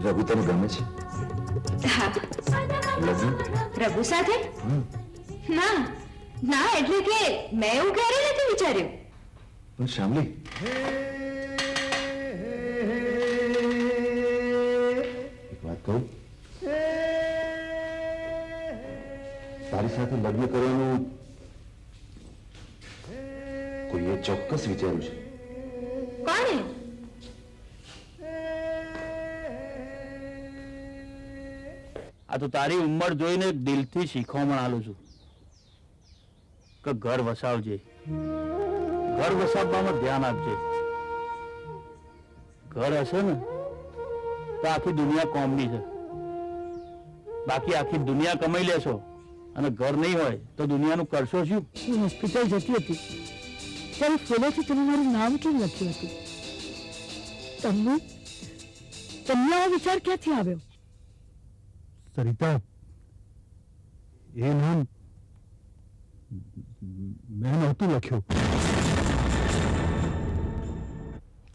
રઘુ તને ગમે છે? હા. રઘુ સાથે? ના ના, એટલે કે મેં એવું ક્યારે નથી વિચાર્યું. પણ શામલી, એક વાત કહું, તારી સાથે લગ્ન કરવાનું કોઈએ ચોક્કસ વિચાર્યું છે. કોણે? આ તો તારી ઉંમર જોઈને દિલથી શીખવણ આલું છું કે ઘર વસાવજે, ઘર વસાવવામાં ધ્યાન આપજે. ઘર હશે ને તો આખી દુનિયા કોમની છે, બાકી આખી દુનિયા કમાઈ લેશો અને ઘર નહીં હોય તો દુનિયાનું કરશો શું? હું હોસ્પિટલ જતી હતી ત્યારે ફૂલેથી તમે મારું નામ કેમ લખ્યું હતું? તમને તમને આ વિચાર ક્યાંથી આવ્યો? સરિતા, એ નામ મેં નહોતું લખ્યું.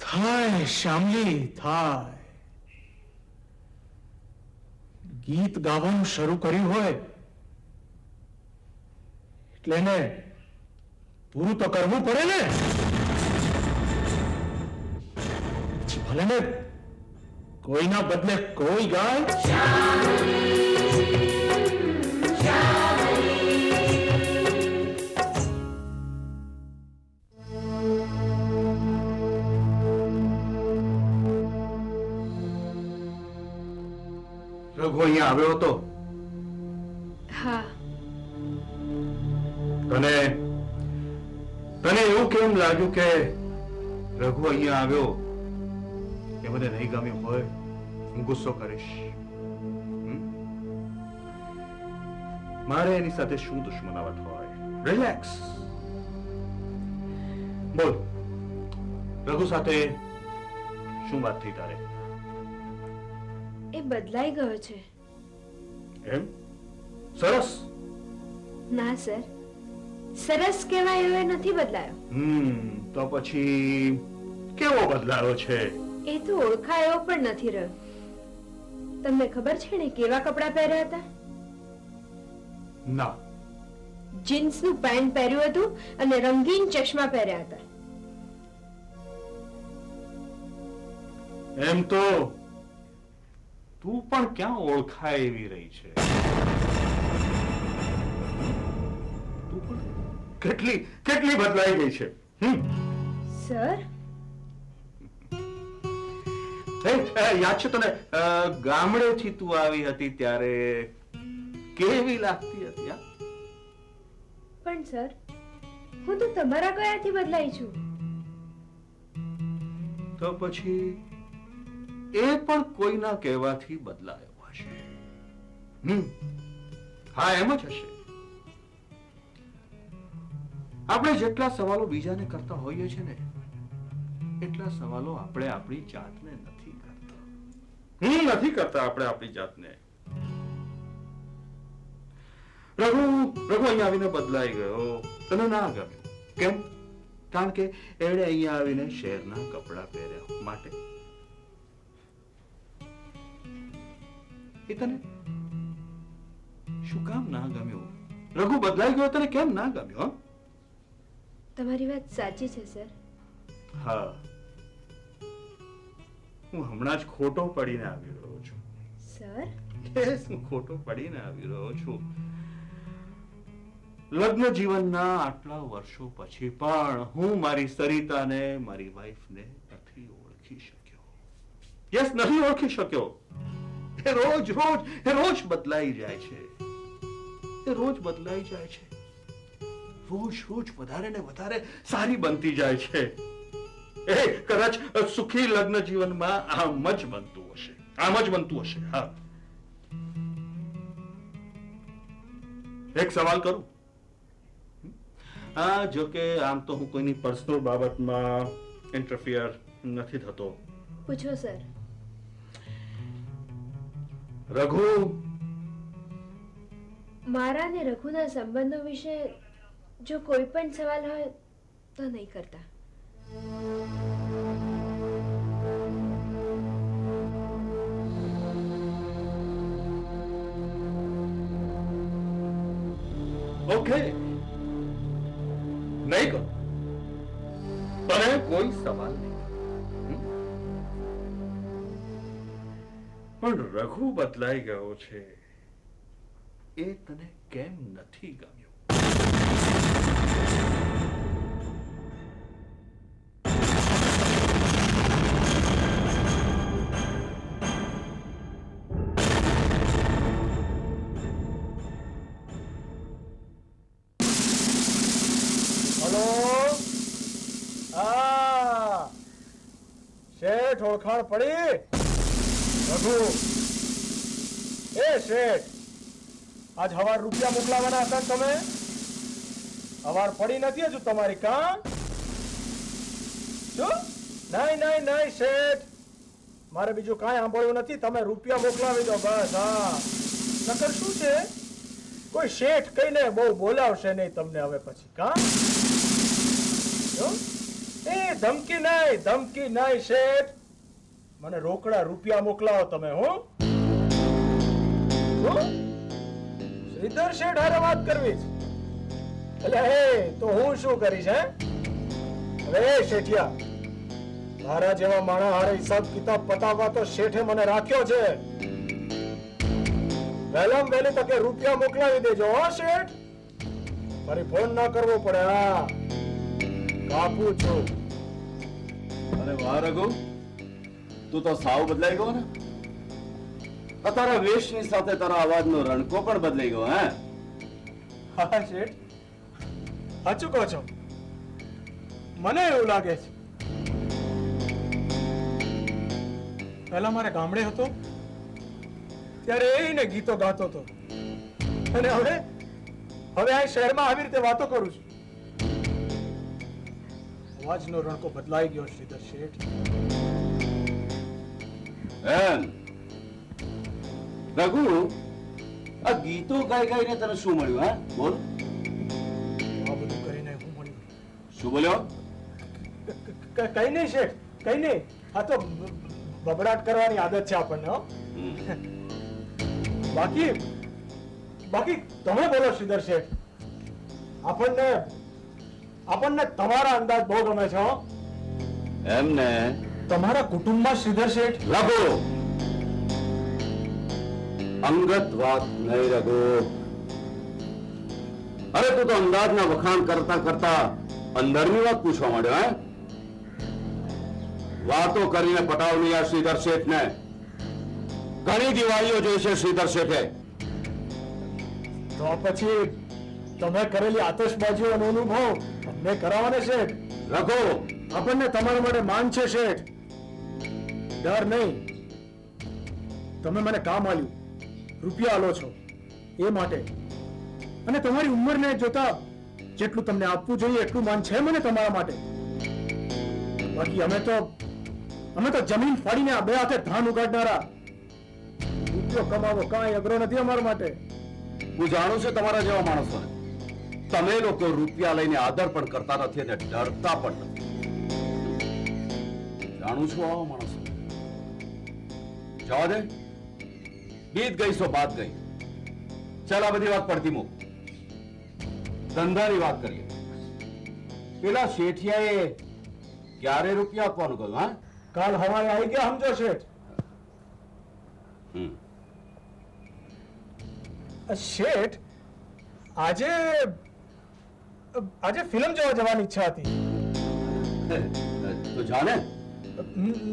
થાય શામલી થાય. ગીત ગાવાનું શરૂ કર્યું હોય એટલે એને પૂરું તો કરવું પડે ને. ભલે ને કોઈના બદલે કોઈ ગાય. રઘુ અહીંયા આવ્યો હતો? હા. તને એવું કેમ લાગ્યું કે રઘુ અહીંયા આવ્યો એ મને નહીં ગમ્યું હોય, હું ગુસ્સો કરીશ? મારે એની સાથે શું દુશ્મનાવટ હોય? રિલેક્સ. બોલ, રઘુ સાથે શું વાત થઈ તારે? એ બદલાઈ ગયો છે. એમ? સરસ. ના સર, સરસ કહેવાય એવો નથી બદલાયો. તો પછી કેવો બદલાયો છે? એ તો ઓળખાય એવો પણ નથી રહ્યો. તમને ખબર છે ને કેવા કપડાં પહેર્યા હતા? ના. જીન્સનું પેન્ટ પહેર્યું હતું અને રંગીન ચશ્મા પહેર્યા હતા. એમ તો તું પણ ક્યાં ઓળખાય એવી રહી છે? તું પણ કેટલી બદલાઈ ગઈ છે. સર, યાદ છે તને ગામડેથી તું આવી હતી ત્યારે કેવી લાગતી હતી? પણ સર, હું તો તમારા કયાથી બદલાઈ છું. તો પછી એ પણ કોઈના કહેવાથી બદલાયો હશે. હા, એમ જ હશે. આપણે જેટલા સવાલો બીજાને કરતા હોઈએ છીએ ને, એટલા સવાલો આપણે આપણી જાતને નથી કરતા. નથી કરતા આપણે આપણી જાતને. રઘુ અહીંયા આવીને બદલાઈ ગયો, તને ના ગમ્યું. કેમ? કારણ કે એણે અહીંયા આવીને શહેરના કપડા પહેર્યા માટે. એ તને શું કામ ના ગમ્યું? રઘુ બદલાઈ ગયો, તને કેમ ના ગમ્યો? તમારી વાત સાચી છે સર. હા, હું હમણાં જ ખોટો પડીને આવી રહ્યો છું. સર, યસ, હું ખોટો પડીને આવી રહ્યો છું. લગ્ન જીવનના આટલા વર્ષો પછી પણ હું મારી સરિતાને, મારી વાઈફને નથી ઓળખી શક્યો. યસ, નથી ઓળખી શક્યો. એ રોજ બદલાઈ જાય છે. એ રોજ બદલાઈ જાય છે. રોજ વધારે ને વધારે સારી બનતી જાય છે. એ કદાચ સુખી લગ્ન જીવનમાં આમ જ બનતું હશે. હા, એક સવાલ કરું? હા, જો કે આમ તો હું કોઈની પર્સનલ બાબતમાં ઇન્ટરફિયર નથી થતો. પૂછો સર. રઘુ, મારા ને રઘુના સંબંધો વિશે જો કોઈ પણ સવાલ હોય તો નહીં કરતા. ઓકે, નહીં કરો. તને કોઈ સવાલ નહીં. પણ રઘુ બદલાઈ ગયો છે, એ તને કેમ નથી ગમ્યું? હલો, હા, શેઠ ઓળખાણ પડી? રઘુ, એ શેઠ, આજ હવાર રૂપિયા મોકલાવાના હતા ને તમે? હવાર પડી નથી હજુ તમારી? કા શું? નહીં શેઠ, મારે બીજું કાંઈ સાંભળવું નથી. તમે રૂપિયા મોકલાવી દો બસ. હા, નકર શું છે, કોઈ શેઠ કહીને બહુ બોલાવશે નહીં તમને હવે પછી. કા એ ધમકી નહીં શેઠ, મને રોકડા રૂપિયા મોકલાવો તમે. હું શ્રીધર શેઠ હારે વાત કરવી છે? એટલે હે તો હું શું કરીશ? હે હવે શેઠિયા, મારા જેવા માણસ હારે હિસાબ કિતાબ પતાવવા તો શેઠે મને રાખ્યો છે. વહેલામાં વહેલી તકે રૂપિયા મોકલાવી દેજો હો શેઠ. મારી ફોન ના કરવો પડે. હા, કાપું છું. અરે વાહ રઘુ, તું તો સાવ બદલાઈ ગયો ને. આ તારા વેશની સાથે તારા અવાજનો રણકો પણ બદલાઈ ગયો. હે? હા શેઠ, સાચું કહો છો. મને એવું લાગે છે, પહેલા મારે ગામડે હતો ત્યારે એને ગીતો ગાતો હતો, અને હવે આ શહેરમાં આવી રીતે વાતો કરું છું. અવાજનો રણકો બદલાઈ ગયો શ્રીધર શેઠ. એમ રઘુ, આ ગીતો ગાઈને તને શું મળ્યું? હે, બોલ. આ બધું કરીને હું મળ્યું? શું બોલ્યો? કઈ નહીં શેઠ, કઈ નહીં. આ તો બબડાટ કરવાની આદત છે આપણને. હો, બાકી તમે બોલો શ્રીધર શેઠ. આપણને તમારા અંદાજ બહુ ગમે છે. હો, એમને તમારા કુટુંબમાં શ્રીધર શેઠ. રઘુ, અંગત વાત નહીં રઘુ. અરે તું તો અંદાજના વખાણ કરતા કરતા અંદરની વાત પૂછવા માંડ્યો. હે, વાતો કરીને પટાવની આ શ્રીધર શેઠને. ઘણી દિવાળીઓ જોઈ છે શ્રીધર શેઠે. તો પછી તમે કરેલી આતશબાજીઓનો અનુભવ તમને કરાવવાને શેઠ. રઘુ, આપણને તમારા માટે માન છે શેઠ, ડર નહીં. તમે મને કામ આલ્યું, રૂપિયા આલો છો એ માટે, અને તમારી ઉંમરને જોતા જેટલું તમને આપવું જોઈએ એટલું માન છે મને તમારા માટે. બાકી અમે તો જમીન ફાડીને આ બે હાથે ધાન ઉગાડનારા. રૂપિયો કમાવો કાંઈ અઘરો નથી અમારા માટે. હું જાણું છું તમારા જેવા માણસોને. તમે લોકો રૂપિયા લઈને આદર પણ કરતા નથી અને ડરતા પણ નથી. જાણું છું આવા માણસો. જવા દે, બીત ગઈ સો બાત ગઈ. ચાલ આ બધી વાત પડતી મૂક, ધંધાની વાત કરીએ. પેલા શેઠિયાએ ક્યારે રૂપિયા આપવાનું કહ્યું? હા, કાલ હવારે આવી ગયા સમજો શેઠ. શેઠ, આજે ફિલ્મ જોવા જવાની ઈચ્છા હતી. તો જાને.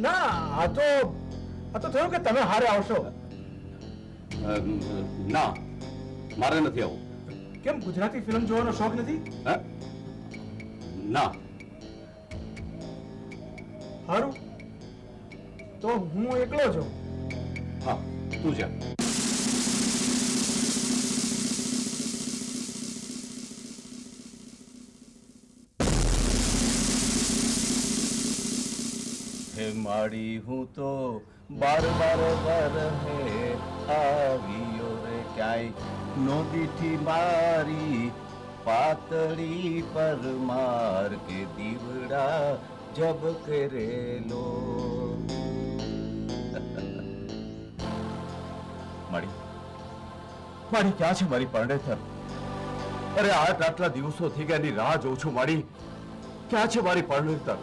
ના, આ તો થયું કે તમે હારે આવશો. ના, મારે નથી આવું. કેમ, ગુજરાતી ફિલ્મ જોવાનો શોખ નથી? હે? ના. સારું, તો હું એકલો છું. હા, તું જા. હે માડી હું તો બાર હે આવ્યો રે ક્યાંય નો દીઠી મારી પાતળી પર માર કે દીવડા જબ કરેલો. મારી ક્યાં છે મારી પરણેતર? અરે આટલા દિવસો થઈ ગયા એની રાહ જોઉં છું. મારી ક્યાં છે મારી પરણેતર?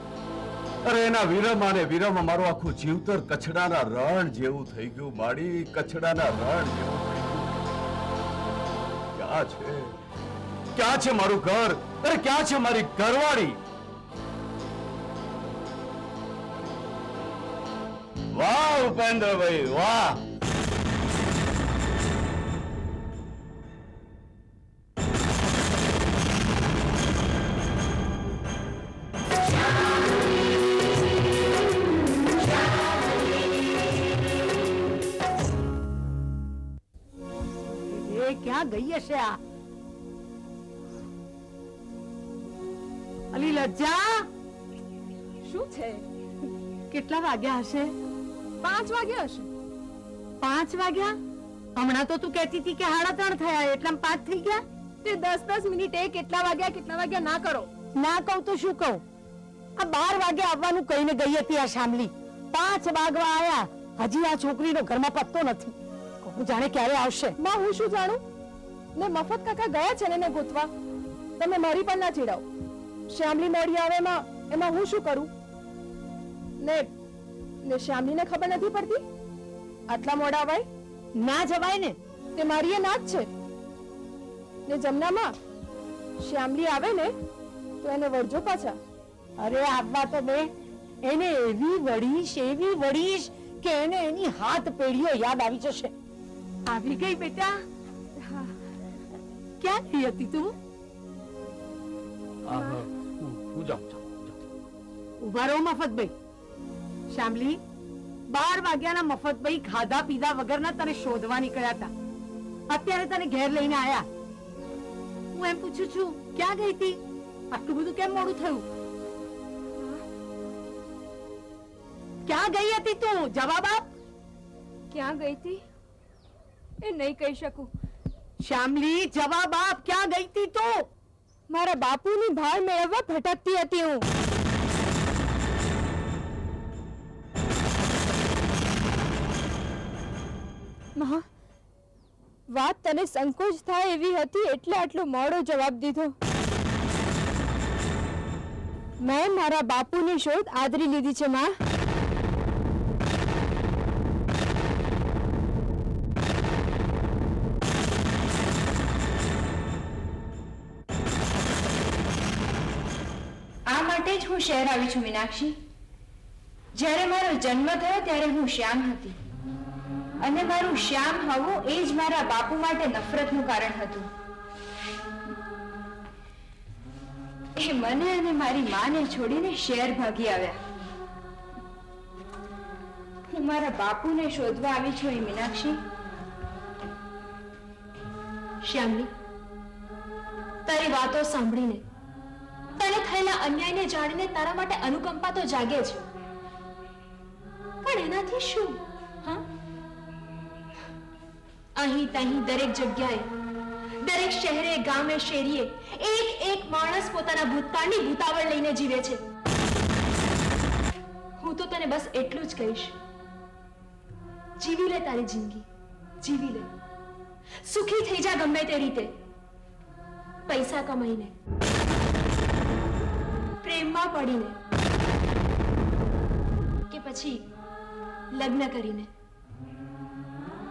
અરે એના વિરહમાં મારું આખું જીવતર કચડાના રણ જેવું થઈ ગયું. માડી, કચડાના રણ જેવું થઈ ગયું. ક્યાં છે મારું ઘર? અરે ક્યાં છે મારી ઘરવાળી? વાહ ઉપેન્દ્રભાઈ, વાહ. ક્યાં ગઈ હશે આ? અલી લજ્જા, શું છે? કેટલા વાગ્યા હશે? 5 વાગ્યા હશે. 5 વાગ્યા? હમણાં તો તું કહેતી હતી કે 3:30 થયા, એટલામાં 5 થઈ ગયા. તે 10 મિનિટે કેટલા વાગ્યા ના કરો. ના કહું તો શું કહું? આ 12 વાગે આવવાનું કહીને ગઈ હતી આ શામલી. 5 વાગવા આયા, હજી આ છોકરીનો ઘરમાં પત્તો નથી. હું જાણે ક્યારે આવશે. માં, હું શું જાણું? ને મફત કાકા ગયા છે ને ગોતવા. તમે મારી પણ ના ચીડાવ. શ્યામલી મોડી આવે એમાં હું શું કરું? ને શ્યામલીને ખબર નથી પડતી આટલા મોડા આવાય? ના જવાય ને. તે મારી એ ના જ છે ને. જમનામાં શ્યામલી આવે ને તો એને વળજો પાછા. અરે આવવા તો બે. એને એવી વળીશ કે એને એની હાથ પેઢીઓ યાદ આવી જશે. આવી ગઈ બેટા? ક્યાં ગઈ હતી તું? હું જાઉં. ઉભા રહો મફતભાઈ. શામલી, 12 વાગ્યાના મફતભાઈ ખાધા પીધા વગરના તને શોધવા નીકળ્યા હતા. અત્યારે તને ઘેર લઈને આયા. હું એમ પૂછું છું, ક્યાં ગઈ હતી? આટલું બધું કેમ મોડું થયું? ક્યાં ગઈ હતી તું? જવાબ આપ. ક્યાં ગઈ હતી એ નહીં કહી શકું. શામલી, જવાબ આપ. ક્યાં ગઈ હતી તું? મારા બાપુની ભાર મેળવવા ભટકતી હતી હું. માં, વાત તને સંકોચ થાય એવી હતી એટલે આટલો મોડો જવાબ દીધો. મેં મારા બાપુની શોધ આદરી લીધી છે માં. આ માટે જ હું શહેર આવી છું મીનાક્ષી. જ્યારે મારો જન્મ થયો ત્યારે હું શ્યામ હતી અને મારું શ્યામ હોવું એ જ મારા બાપુ માટે નફરતનું કારણ હતું. એ મને અને મારી માને છોડીને શહેર ભાગી આવ્યા. હું મારા બાપુને શોધવા આવી છું એ મીનાક્ષી. શ્યામલી, તારી વાતો સાંભળીને, તને થયેલા અન્યાયને જાણીને તારા માટે અનુકંપા તો જાગે છે, પણ એનાથી શું? હા, અહીં તહીં દરેક જગ્યાએ, દરેક શહેરે, ગામે, શેરીએ એક માણસ પોતાના ભૂતકાળની ભૂતાવળ લઈને જીવે છે. હું તો તને બસ એટલું જ કહીશ, જીવી લે તારી જિંદગી, જીવી લે, સુખી થઈ જા ગમે તે રીતે, પૈસા કમાઈને, પ્રેમમાં પડીને, કે પછી લગ્ન કરીને.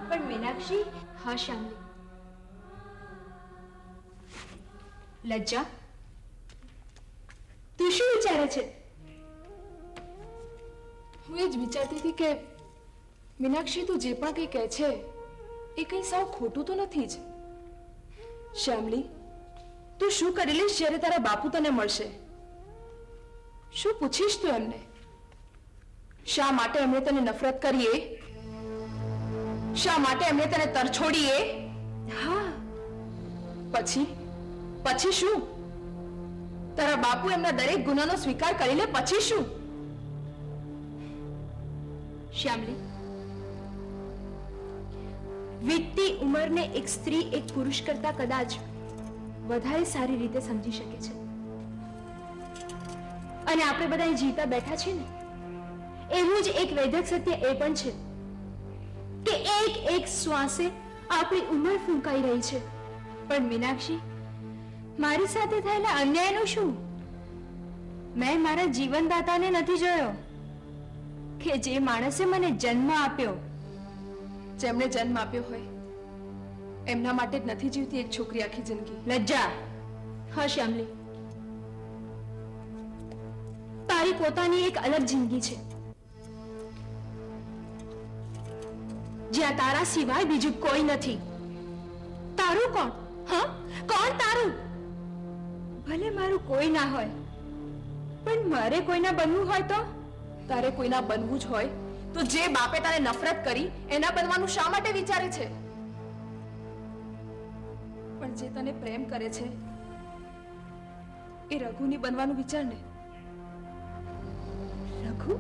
પણ મીનાક્ષી, હા શ્યામલી. લજ્જા, તું શું વિચારે છે? હું એ જ વિચારતી હતી કે મીનાક્ષી તું જે પણ કંઈ કહે છે એ કંઈ સાવ ખોટું તો નથી જ. શ્યામલી, તું શું કરી લઈશ જ્યારે તારા બાપુ તને મળશે? શું પૂછીશ તું એમને? શા માટે એમણે તને નફરત કરી એ? શા માટે એમણે તને તરછોડી એ? હા, પછી પછી શું? તારા બાપુ એમના દરેક ગુનાનો સ્વીકાર કરી લે પછી શું? શ્યામલી, વીતતી ઉંમરને એક સ્ત્રી એક પુરુષ કરતા કદાચ વધારે સારી રીતે સમજી શકે છે. અને આપણે બધા અહીં જીવતા બેઠા છીએ ને, એવું જ એક વૈદક સત્ય એ પણ છે કે એક શ્વાસે આપણી ઉંમર ફૂંકાઈ રહી છે. પણ મીનાક્ષી, મારી સાથે થયેલા અન્યાયનું શું? મેં મારા જીવનદાતાને નથી જોયો, કે જે માણસે મને જન્મ આપ્યો. જેમણે જન્મ આપ્યો હોય એમના માટે જ નથી જીવતી એક છોકરી આખી જિંદગી. લજ્જા. હા શ્યામલી, તારી પોતાની એક અલગ જિંદગી છે, જ્યાં તારા સિવાય બીજું કોઈ નથી. તારું કોણ? હા, કોણ તારું? ભલે મારું કોઈ ના હોય, પણ મારે કોઈના બનવું હોય તો? તારે કોઈના બનવું જ હોય તો જે બાપે તારે નફરત કરી એના બનવાનું શા માટે વિચારે છે? પણ જે તને પ્રેમ કરે છે એ રઘુની બનવાનું વિચાર ને. રઘુ?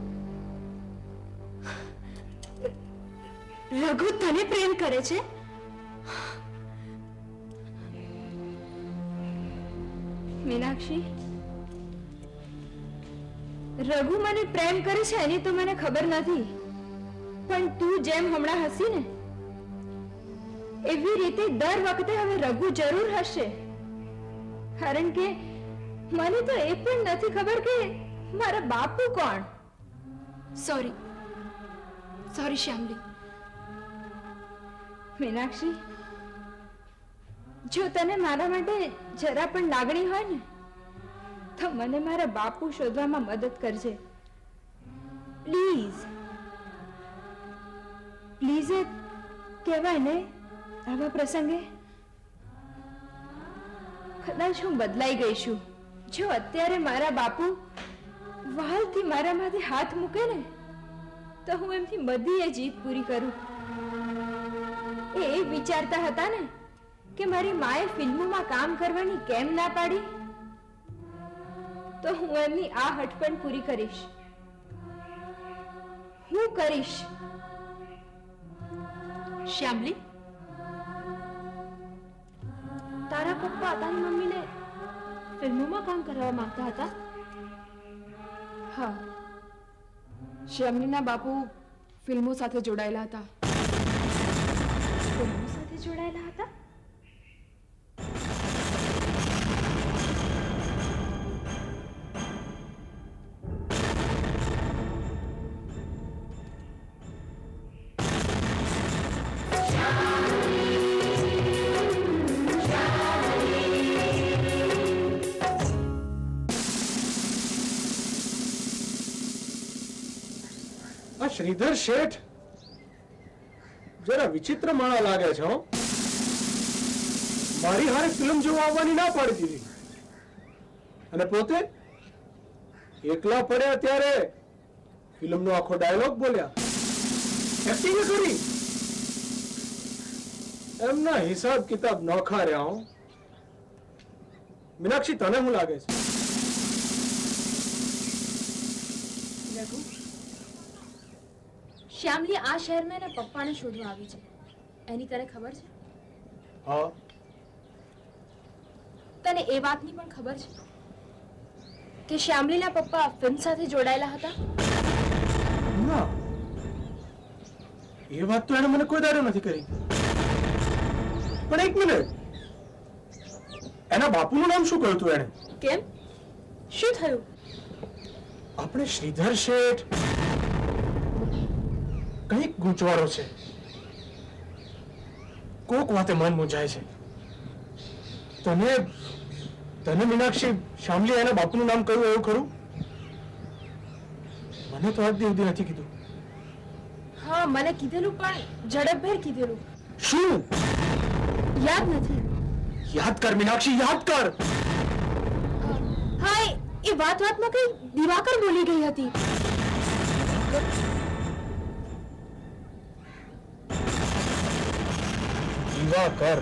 રઘુ તને પ્રેમ કરે છે? મીનાક્ષી, રઘુ મને પ્રેમ કરે છે એની તો મને ખબર નથી, પણ તું જેમ હમણાં હસી ને એવી રીતે દર વખતે હવે રઘુ જરૂર હશે. કારણ કે મને તો એ પણ નથી ખબર કે મારા બાપુ કોણ. સોરી શ્યામલી. મીનાક્ષી, જો તને મારા માટે જરા પણ લાગણી હોય ને તો મને મારા બાપુ શોધવામાં મદદ કરજે. પ્લીઝ પ્લીઝ એ કહેવાય ને આવા પ્રસંગે. કદાચ હું બદલાઈ ગઈ છું. જો અત્યારે મારા બાપુ વહાલથી મારા માથે હાથ મૂકે ને તો હું એમથી બધી એ જીત પૂરી કરું. એ વિચારતા હતા ને કે મારી માએ ફિલ્મોમાં કામ કરવાની કેમ ના પાડી, તો હું એમની આ હઠ પણ પૂરી કરીશ. હું કરીશ. શ્યામલી, તારા પપ્પા તારી મમ્મીને ફિલ્મોમાં કામ કરવા માંગતા હતા? હા, શ્યામલીના બાપુ ફિલ્મો સાથે જોડાયેલા હતા. ફિલ્મો સાથે જોડાયેલા હતા? આ શ્રીધર શેઠ જરા વિચિત્ર માણા લાગે છે. હો, મારી હારે ફિલ્મ જોવા આવવાની ના પાડી દીધી અને પોતે એકલા પડ્યા ત્યારે ફિલ્મનો આખો ડાયલોગ બોલ્યા. એક્ટિંગ કરી એમના હિસાબ કિતાબ નોખા રહ્યા હું. મીનાક્ષી તને શું લાગે છે? રઘુ, શ્યામલી આ શહેરમાં એના પપ્પાને શોધવા આવી છે. એની તને ખબર છે? હા, તને એ વાતની પણ ખબર છે કે શ્યામલીના પપ્પા ફિલ્મ સાથે જોડાયેલા હતા? ના, એ વાત તો એને મને કોઈ દાડો નથી કરી. પણ એક મિનિટ, એના બાપુનું નામ શું કહ્યું તું એને? કેમ, શું થયું? આપણે શ્રીધર શેઠ કઈક ગૂંચવાડો છે. કોક વાતે મન મૂંઝાય છે. તને મીનાક્ષી શામલી એના બાપુનું નામ કહ્યું એવું ખરું? મને તો આજ સુધી નથી કીધું. હા, મને કીધેલું પણ ઝડપભેર કીધેલું. શું? યાદ નથી. યાદ કર મીનાક્ષી, યાદ કર. હા, એ વાતમાં કઈ દિવાકર બોલી ગઈ હતી. દિવાકર?